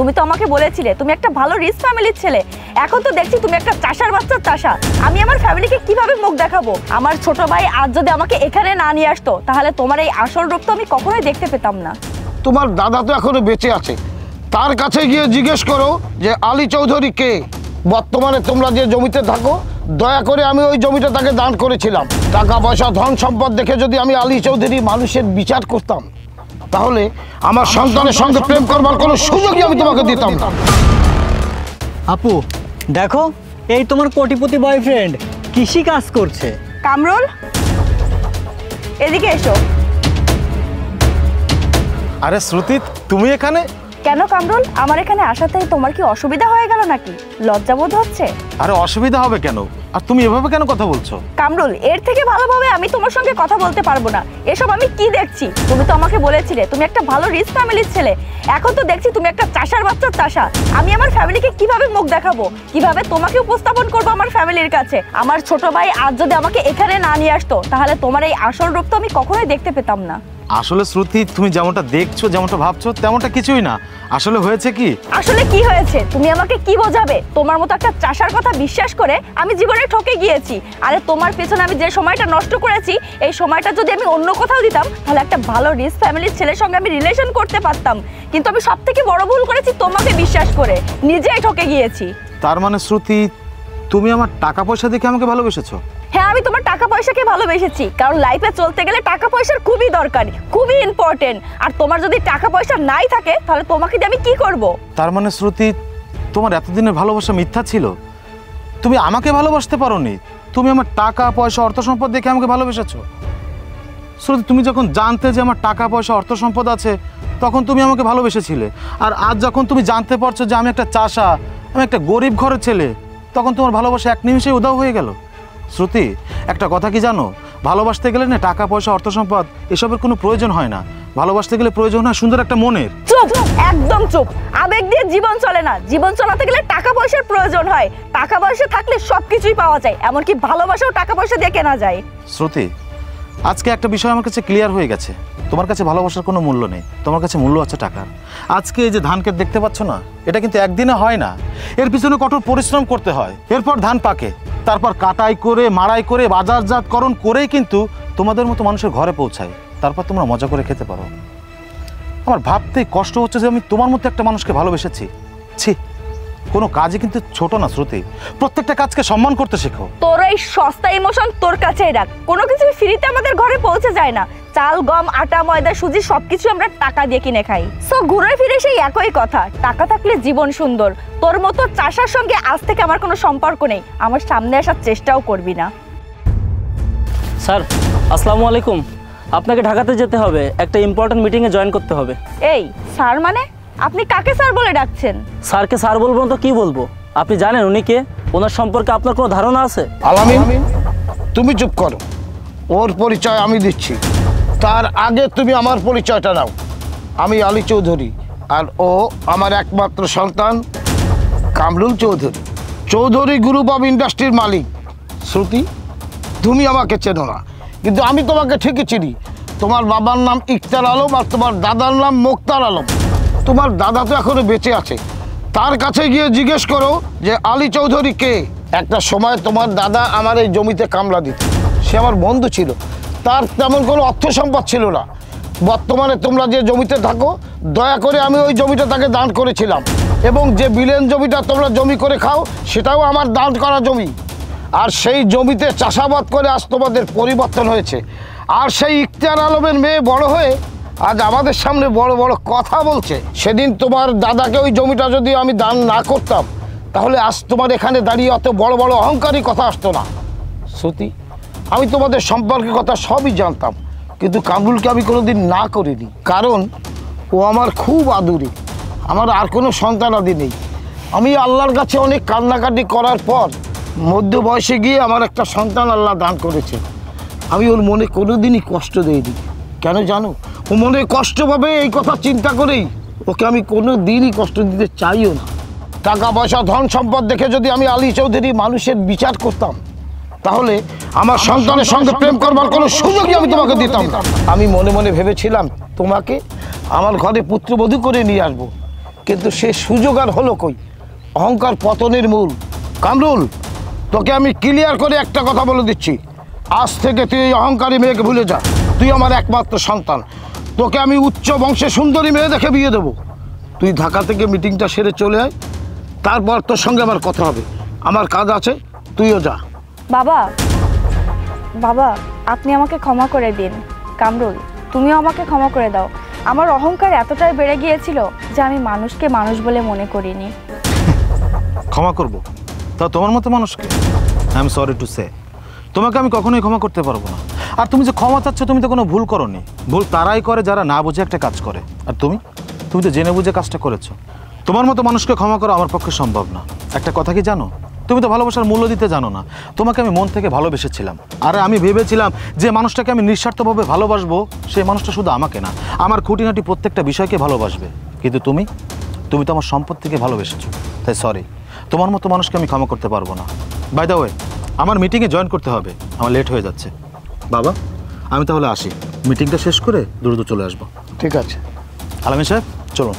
তুমি তো আমাকে বলেছিলে তুমি একটা ভালো রিচ ফ্যামিলির ছেলে, এখন তো দেখছি তুমি একটা চাষার বাচ্চার চাষা। আমি আমার ফ্যামিলিকে কিভাবে মুখ দেখাবো? আমার ছোট ভাই আজ যদি আমাকে এখানে না নিয়ে আসতো তাহলে তোমার এই আসল রূপ তো আমি কখনোই দেখতে পেতাম না। তোমার দাদা তো এখনো বেঁচে আছে, তার কাছে গিয়ে জিজ্ঞেস করো যে আলী চৌধুরী কে। বর্তমানে তোমরা যে জমিতে থাকো, দয়া করে আমি ওই জমিটা তাকে দান করেছিলাম। টাকা পয়সা ধন সম্পদ দেখে যদি আমি আলী চৌধুরী মানুষের বিচার করতাম তাহলে আমার সন্তানের সঙ্গে প্রেম করবার কোনো সুযোগই আমি তোমাকে দিতাম না। আপু দেখো, এই তোমার কোটিপতি বয়ফ্রেন্ড কৃষি কাজ করছে। কামরুল, এদিকে এসো। আরে শ্রুতি, তুমি এখানে? কেন কামরুল, আমার এখানে আসাতেই তোমার কি অসুবিধা হয়ে গেল নাকি? লজ্জাবোধ হচ্ছে? আরে অসুবিধা হবে কেন? আর তুমি এভাবে কেন কথা বলছো? কামরুল, এর থেকে ভালোভাবে আমি তোমার সঙ্গে কথা বলতে পারবো না। এসব আমি কি দেখছি? তুমি তো আমাকে বলেছিলে তুমি একটা ভালো রিচ ফ্যামিলির ছেলে, এখন তো দেখছি তুমি একটা চাষার বাচ্চার চাষা। আমি আমার ফ্যামিলিকে কিভাবে মুখ দেখাবো, কিভাবে তোমাকে উপস্থাপন করবো আমার ফ্যামিলির কাছে? আমার ছোট ভাই আজ যদি আমাকে এখানে না নিয়ে আসতো তাহলে তোমার এই আসল রূপ তো আমি কখনোই দেখতে পেতাম না। আসলে শ্রুতি, তুমি যেমনটা দেখছো, যেমনটা ভাবছো তেমনটা কিছুই না। আসলে হয়েছে কি? আসলে কি হয়েছে তুমি আমাকে কি বোঝাবে? তোমার মতো একটা চাষার কথা বিশ্বাস করে আমি জীবনে ঠকে গিয়েছি। আরে তোমার পেছনে আমি যে সময়টা নষ্ট করেছি, এই সময়টা যদি আমি অন্য কোথাও দিতাম তাহলে একটা ভালো রিচ ফ্যামিলির ছেলের সঙ্গে আমি রিলেশন করতে পারতাম। কিন্তু আমি সব থেকে বড় ভুল করেছি তোমাকে বিশ্বাস করে, নিজেই ঠকে গিয়েছি। তার মানে শ্রুতি, তুমি আমার টাকা পয়সা দেখে আমাকে ভালোবেসেছো? হ্যাঁ, আমি তোমার টাকা পয়সাকে ভালোবেসেছি, কারণ লাইফে চলতে গেলে টাকা পয়সার খুবই দরকারি, খুবই ইম্পর্টেন্ট। আর তোমার যদি টাকা পয়সা নাই থাকে তাহলে তোমাকে দিয়ে আমি কি করব? তার মানে শ্রুতি, তোমার এতদিনের ভালোবাসা মিথ্যা ছিল? তুমি আমাকে ভালোবাসতে পারোনি, তুমি আমার টাকা পয়সা অর্থ সম্পদ দেখে আমাকে ভালোবেসেছো। শ্রুতি, তুমি যখন জানতে যে আমার টাকা পয়সা অর্থ সম্পদ আছে তখন তুমি আমাকে ভালোবেসেছিলে। আর আজ যখন তুমি জানতে পারছো যে আমি একটা চাষা, আমি একটা গরিব ঘরের ছেলে, তখন তোমার ভালোবাসা এক নিমিষেই উধাও হয়ে গেল। শ্রুতি, একটা কথা কি জানো? ভালোবাসতে গেলে না টাকা পয়সা অর্থ সম্পদ এসবের কোনো প্রয়োজন হয় না। ভালোবাসতে গেলে প্রয়োজন হয় সুন্দর একটা মনের। চুপ, একদম চুপ। আবেগ দিয়ে জীবন চলে না, জীবন চালাতে গেলে টাকা পয়সার প্রয়োজন হয়। টাকা পয়সা থাকলে সবকিছুই পাওয়া যায়, এমনকি ভালোবাসাও টাকা পয়সা দিয়ে কেনা যায়। শ্রুতি, আজকে একটা বিষয় আমার কাছে ক্লিয়ার হয়ে গেছে। তোমার কাছে ভালোবাসার কোনো মূল্য নেই, তোমার কাছে মূল্য আছে টাকার। আজকে এই যে ধান ক্ষেত দেখতে পাচ্ছ না, এটা কিন্তু একদিনে হয় না, এর পিছনে কঠোর পরিশ্রম করতে হয়। এরপর ধান পাকে, তারপর কাটাই করে মাড়াই করে বাজারজাতকরণ করেই কিন্তু তোমাদের মতো মানুষের ঘরে পৌঁছায়। তারপর তোমরা মজা করে খেতে পারো। আমার ভাবতেই কষ্ট হচ্ছে যে আমি তোমার মতো একটা মানুষকে ভালোবেসেছি। ছি, কোনো কাজই কিন্তু ছোট না শ্রুতি, প্রত্যেকটা কাজকে সম্মান করতে শেখো। তোর এই সস্তা ইমোশন তোর কাছেই রাখ, কোনো কিছু ফ্রিতে আমাদের ঘরে পৌঁছে যায় না। চাল, গম, আটা, ময়দা, সুজি সবকিছু আমরা টাকা দিয়ে কিনে খাই। সো ঘুরে ফিরে সেই একই কথা, টাকা থাকলে জীবন সুন্দর। তোর মতো চাষার সঙ্গে আজ থেকে আমার কোনো সম্পর্ক নেই, আমার সামনে আসার চেষ্টাও করবি না। স্যার আসসালামু আলাইকুম, আপনাকে ঢাকাতে যেতে হবে, একটা ইম্পর্টেন্ট মিটিংয়ে জয়েন করতে হবে। এই স্যার মানে? আপনি কাকে স্যার বলে ডাকছেন? স্যারকে স্যার বলবো না তো কি বলবো? আপনি জানেন উনি কে? ওনার সম্পর্কে আপনার কোনো ধারণা আছে? আলামিন, তুমি চুপ করো, ওর পরিচয় আমি দিচ্ছি। তার আগে তুমি আমার পরিচয়টা নাও। আমি আলী চৌধুরী, আর ও আমার একমাত্র সন্তান কামরুল চৌধুরী, চৌধুরী গ্রুপ অফ ইন্ডাস্ট্রির মালিক। শ্রুতি, তুমি আমাকে চেনো না, কিন্তু আমি তোমাকে ঠিকই চিনি। তোমার বাবার নাম ইকতার আলম আর তোমার দাদার নাম মোক্তার আলম। তোমার দাদা তো এখনো বেঁচে আছে, তার কাছে গিয়ে জিজ্ঞেস করো যে আলী চৌধুরী কে। একটা সময় তোমার দাদা আমার এই জমিতে কামলা দিত, সে আমার বন্ধু ছিল, তার তেমন কোনো অর্থ সম্পদ ছিল না। বর্তমানে তোমরা যে জমিতে থাকো, দয়া করে আমি ওই জমিটা তাকে দান করেছিলাম, এবং যে বিলেন জমিটা তোমরা জমি করে খাও সেটাও আমার দান করা জমি। আর সেই জমিতে চাষাবাদ করে আজ তোমাদের পরিবর্তন হয়েছে। আর সেই ইখতিয়ার আলমের মেয়ে বড় হয়ে আজ আমাদের সামনে বড় বড় কথা বলছে। সেদিন তোমার দাদাকে ওই জমিটা যদি আমি দান না করতাম তাহলে আজ তোমার এখানে দাঁড়িয়ে অত বড় বড় অহংকারী কথা আসতো না। শ্রুতি, আমি তোমাদের সম্পর্কের কথা সবই জানতাম, কিন্তু কামরুলকে আমি কোনোদিন না করিনি, কারণ ও আমার খুব আদুরি। আমার আর কোনো সন্তানাদি নেই। আমি আল্লাহর কাছে অনেক কান্নাকাটি করার পর মধ্য বয়সে গিয়ে আমার একটা সন্তান আল্লাহ দান করেছে। আমি ওর মনে কোনোদিনই কষ্ট দিইনি। কেন জানো? ও মনে কষ্ট পাবে এই কথা চিন্তা করেই ওকে আমি কোনো দিনই কষ্ট দিতে চাইও না। টাকা পয়সা ধন সম্পদ দেখে যদি আমি আলী চৌধুরী মানুষের বিচার করতাম তাহলে আমার সন্তানের সঙ্গে প্রেম করবার কোনো সুযোগই আমি তোমাকে দিতাম না। আমি মনে মনে ভেবেছিলাম তোমাকে আমার ঘরে পুত্রবধূ করে নিয়ে আসবো, কিন্তু সে সুযোগ আর হলো কই? অহংকার পতনের মূল। কামরুল, তোকে আমি ক্লিয়ার করে একটা কথা বলে দিচ্ছি, আজ থেকে তুই এই অহংকারী মেয়েকে ভুলে যা। তুই আমার একমাত্র সন্তান, তোকে আমি উচ্চ বংশে সুন্দরী মেয়ে দেখে বিয়ে দেবো। তুই ঢাকা থেকে মিটিংটা সেরে চলে আয়, তারপর তোর সঙ্গে আমার কথা হবে। আমার কাজ আছে, তুইও যা। বাবা, বাবা, আপনি আমাকে ক্ষমা করে দিন। কামরুল, তুমিও আমাকে ক্ষমা করে দাও। আমার অহংকার এতটাই বেড়ে গিয়েছিল যে আমি মানুষকে মানুষ বলে মনে করিনি। ক্ষমা করব? তা তোমার মতো মানুষকে? I am sorry to say, তোমাকে আমি কখনোই ক্ষমা করতে পারবো না। আর তুমি যে ক্ষমা চাচ্ছ, তুমি তো কোনো ভুল করোনি। ভুল তারাই করে যারা না বুঝে একটা কাজ করে। আর তুমি তুমি তো জেনে বুঝে কাজটা করেছো। তোমার মতো মানুষকে ক্ষমা করা আমার পক্ষে সম্ভব না। একটা কথা কি জানো, তুমি তো ভালোবাসার মূল্য দিতে জানো না। তোমাকে আমি মন থেকে ভালোবেসেছিলাম, আর আমি ভেবেছিলাম যে মানুষটাকে আমি নিঃস্বার্থভাবে ভালোবাসবো, সেই মানুষটা শুধু আমাকে না, আমার খুঁটিনাটি প্রত্যেকটা বিষয়কে ভালোবাসবে। কিন্তু তুমি তুমি তো আমার সম্পত্তিকে ভালোবেসেছো। তাই সরি, তোমার মতো মানুষকে আমি ক্ষমা করতে পারবো না। বাই দ্য ওয়ে, আমার মিটিংয়ে জয়েন করতে হবে, আমার লেট হয়ে যাচ্ছে। বাবা, আমি তাহলে আসি, মিটিংটা শেষ করে দ্রুত চলে আসবো। ঠিক আছে। আলামিন সাহেব, চলুন।